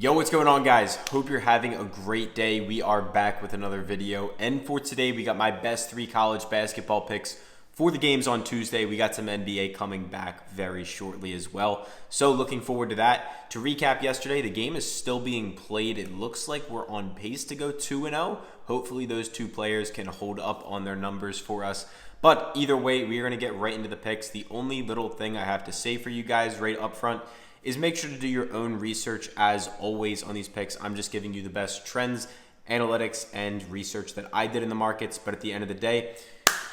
Yo, what's going on, guys? Hope you're having a great day. We are back with another video. And for today, we got my best 3 college basketball picks for the games on Tuesday. We got some NBA coming back very shortly as well. So looking forward to that. To recap yesterday, the game is still being played. It looks like we're on pace to go 2-0. Hopefully those two players can hold up on their numbers for us. But either way, we are going to get right into the picks. The only little thing I have to say for you guys right up front is make sure to do your own research as always on these picks. I'm just giving you the best trends, analytics, and research that I did in the markets. But at the end of the day,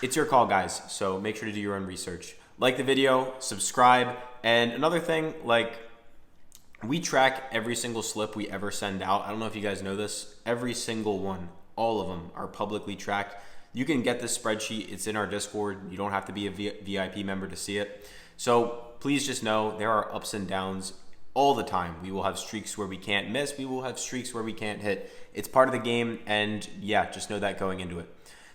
it's your call, guys. So make sure to do your own research. Like the video, subscribe, and another thing, we track every single slip we ever send out. I don't know if you guys know this. Every single one, all of them are publicly tracked. You can get this spreadsheet. It's in our Discord. You don't have to be a VIP member to see it. So please just know there are ups and downs all the time. We will have streaks where we can't miss. We will have streaks where we can't hit. It's part of the game, and yeah, just know that going into it.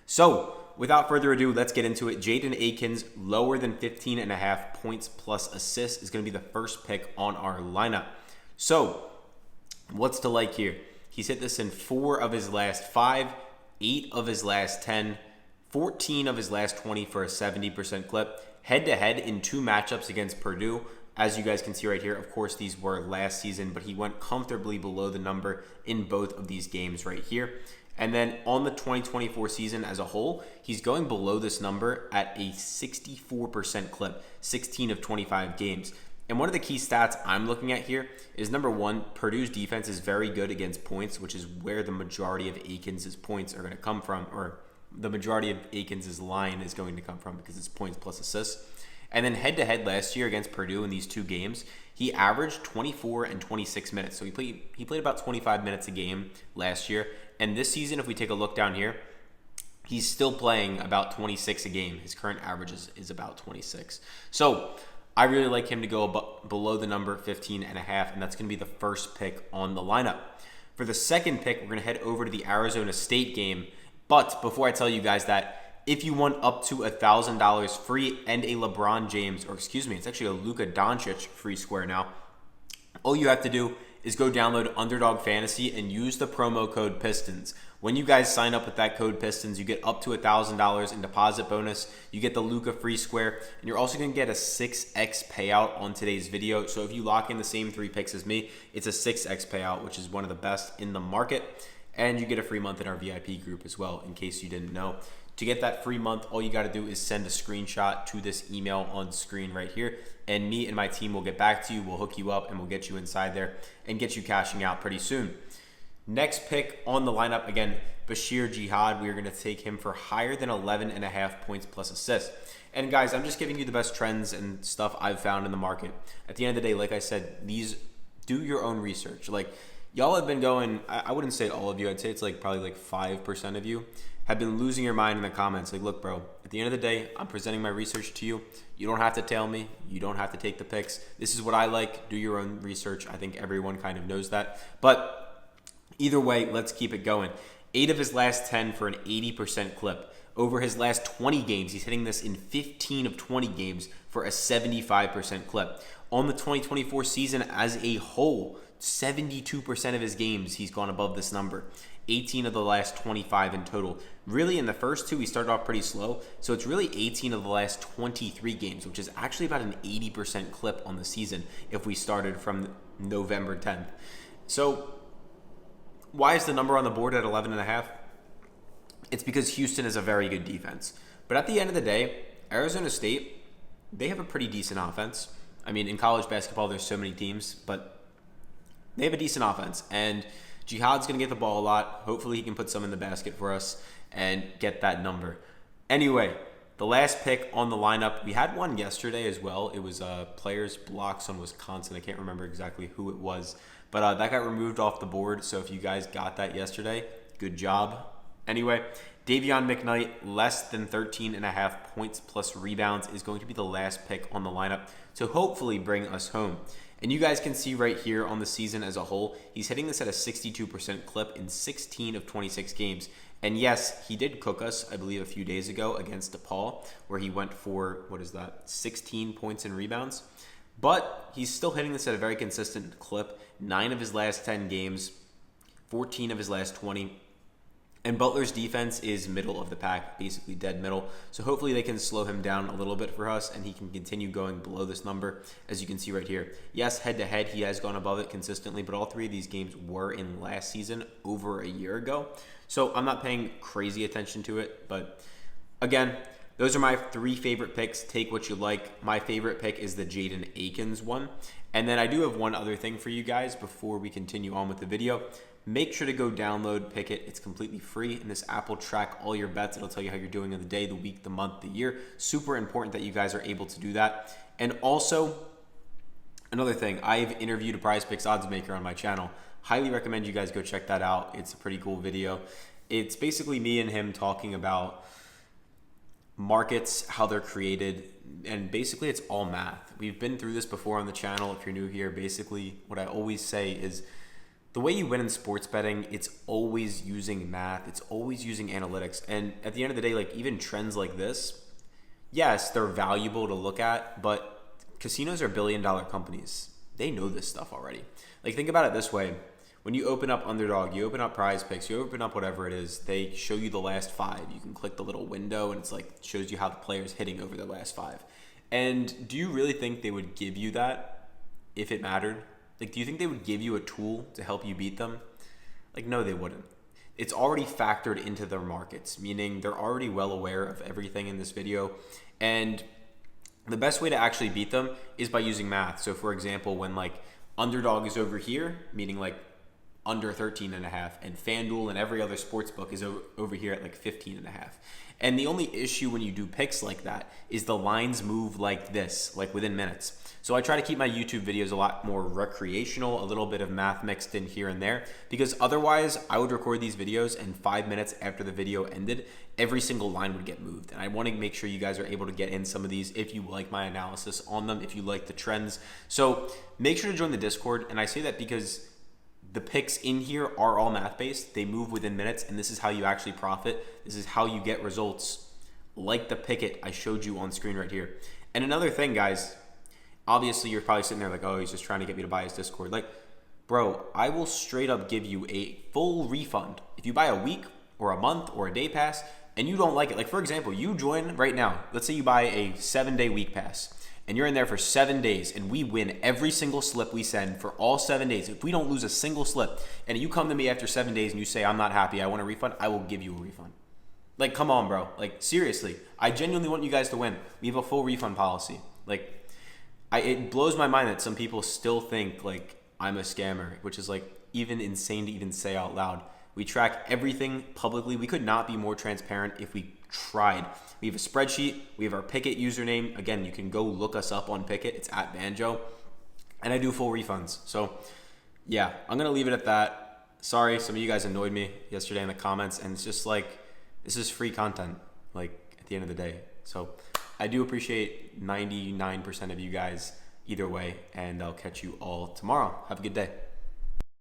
So without further ado, let's get into it. Jaden Akins, lower than 15.5 points plus assists, is going to be the first pick on our lineup. So what's to like here? He's hit this in 4 of his last 5, 8 of his last 10, 14 of his last 20 for a 70% clip. Head-to-head in 2 matchups against Purdue. As you guys can see right here, of course, these were last season, but he went comfortably below the number in both of these games right here. And then on the 2024 season as a whole, he's going below this number at a 64% clip, 16 of 25 games. And one of the key stats I'm looking at here is, number 1, Purdue's defense is very good against points, which is where the majority of Akins' points are going to come from, or the majority of Akins' line is going to come from, because it's points plus assists. And then head-to-head last year against Purdue in these 2 games, he averaged 24 and 26 minutes. So he played about 25 minutes a game last year. And this season, if we take a look down here, he's still playing about 26 a game. His current average is about 26. So I really like him to go below the number 15.5, and that's going to be the first pick on the lineup. For the second pick, we're going to head over to the Arizona State game. But before I tell you guys that, if you want up to $1,000 free and a LeBron James, or excuse me, it's actually a Luka Doncic free square now, all you have to do is go download Underdog Fantasy and use the promo code PISTONS. When you guys sign up with that code PISTONS, you get up to $1,000 in deposit bonus. You get the Luka free square, and you're also going to get a 6x payout on today's video. So if you lock in the same 3 picks as me, it's a 6x payout, which is one of the best in the market. And you get a free month in our VIP group as well, in case you didn't know. To get that free month, all you got to do is send a screenshot to this email on screen right here, and me and my team will get back to you. We'll hook you up, and we'll get you inside there and get you cashing out pretty soon. Next pick on the lineup, again, Basheer Jihad. We are going to take him for higher than 11.5 points plus assists. And guys, I'm just giving you the best trends and stuff I've found in the market. At the end of the day, like I said, do your own research. Y'all have been going, I wouldn't say all of you, I'd say it's probably 5% of you have been losing your mind in the comments. Look, bro, at the end of the day, I'm presenting my research to you. You don't have to tell me. You don't have to take the picks. This is what I like. Do your own research. I think everyone kind of knows that. But either way, let's keep it going. 8 of his last 10 for an 80% clip. Over his last 20 games, he's hitting this in 15 of 20 games for a 75% clip. On the 2024 season as a whole, 72% of his games, he's gone above this number. 18 of the last 25 in total. Really, in the first 2, he started off pretty slow. So it's really 18 of the last 23 games, which is actually about an 80% clip on the season if we started from November 10th. So why is the number on the board at 11.5? It's because Houston is a very good defense. But at the end of the day, Arizona State, they have a pretty decent offense. I mean, in college basketball, there's so many teams, but they have a decent offense, and Jihad's going to get the ball a lot. Hopefully he can put some in the basket for us and get that number. Anyway, the last pick on the lineup, we had one yesterday as well. It was players blocks on Wisconsin. I can't remember exactly who it was, but that got removed off the board. So if you guys got that yesterday, good job. Anyway, Dayvion McKnight, less than 13.5 points plus rebounds, is going to be the last pick on the lineup to hopefully bring us home. And you guys can see right here on the season as a whole, he's hitting this at a 62% clip in 16 of 26 games. And yes, he did cook us, I believe, a few days ago against DePaul, where he went for, 16 points and rebounds. But he's still hitting this at a very consistent clip, 9 of his last 10 games, 14 of his last 20. And Butler's defense is middle of the pack, basically dead middle. So hopefully they can slow him down a little bit for us and he can continue going below this number, as you can see right here. Yes, head-to-head, he has gone above it consistently, but all 3 of these games were in last season over a year ago. So I'm not paying crazy attention to it, but again, those are my 3 favorite picks. Take what you like. My favorite pick is the Jaden Akins one. And then I do have one other thing for you guys before we continue on with the video. Make sure to go download Pikkit. It's completely free, and this app will track all your bets. It'll tell you how you're doing in the day, the week, the month, the year. Super important that you guys are able to do that. And also, another thing, I've interviewed a PrizePicks odds maker on my channel. Highly recommend you guys go check that out. It's a pretty cool video. It's basically me and him talking about markets, how they're created, and basically it's all math. We've been through this before on the channel. If you're new here, basically what I always say is the way you win in sports betting, it's always using math. It's always using analytics. And at the end of the day, like even trends like this, yes, they're valuable to look at, but casinos are billion-dollar companies. They know this stuff already. Like think about it this way. When you open up Underdog, you open up PrizePicks, you open up whatever it is, they show you the last 5. You can click the little window and it's like shows you how the player's hitting over the last 5. And do you really think they would give you that if it mattered? Like, do you think they would give you a tool to help you beat them? Like, no, they wouldn't. It's already factored into their markets, meaning they're already well aware of everything in this video. And the best way to actually beat them is by using math. So for example, when like Underdog is over here, meaning like under 13.5, and Fanduel and every other sports book is over here at like 15.5. And the only issue when you do picks like that is the lines move like this, like within minutes. So I try to keep my YouTube videos a lot more recreational, a little bit of math mixed in here and there, because otherwise I would record these videos and 5 minutes after the video ended, every single line would get moved. And I want to make sure you guys are able to get in some of these if you like my analysis on them, if you like the trends. So make sure to join the Discord. And I say that because the picks in here are all math-based. They move within minutes, and this is how you actually profit. This is how you get results like the Pikkit I showed you on screen right here. And another thing, guys, obviously you're probably sitting there like, oh, he's just trying to get me to buy his Discord. Like, bro, I will straight up give you a full refund. If you buy a week or a month or a day pass and you don't like it, like for example, you join right now. Let's say you buy a 7-day week pass. And you're in there for 7 days, and we win every single slip we send for all 7 days. If we don't lose a single slip, and you come to me after 7 days and you say, I'm not happy, I want a refund, I will give you a refund. Like, come on, bro. Like, seriously. I genuinely want you guys to win. We have a full refund policy. Like, it blows my mind that some people still think, like, I'm a scammer, which is, like, even insane to even say out loud. We track everything publicly. We could not be more transparent if we tried. We have a spreadsheet. We have our Pikkit username. Again, you can go look us up on Pikkit. It's at Banjo. And I do full refunds. So, yeah, I'm going to leave it at that. Sorry, some of you guys annoyed me yesterday in the comments. And it's just like, this is free content, like, at the end of the day. So, I do appreciate 99% of you guys either way. And I'll catch you all tomorrow. Have a good day.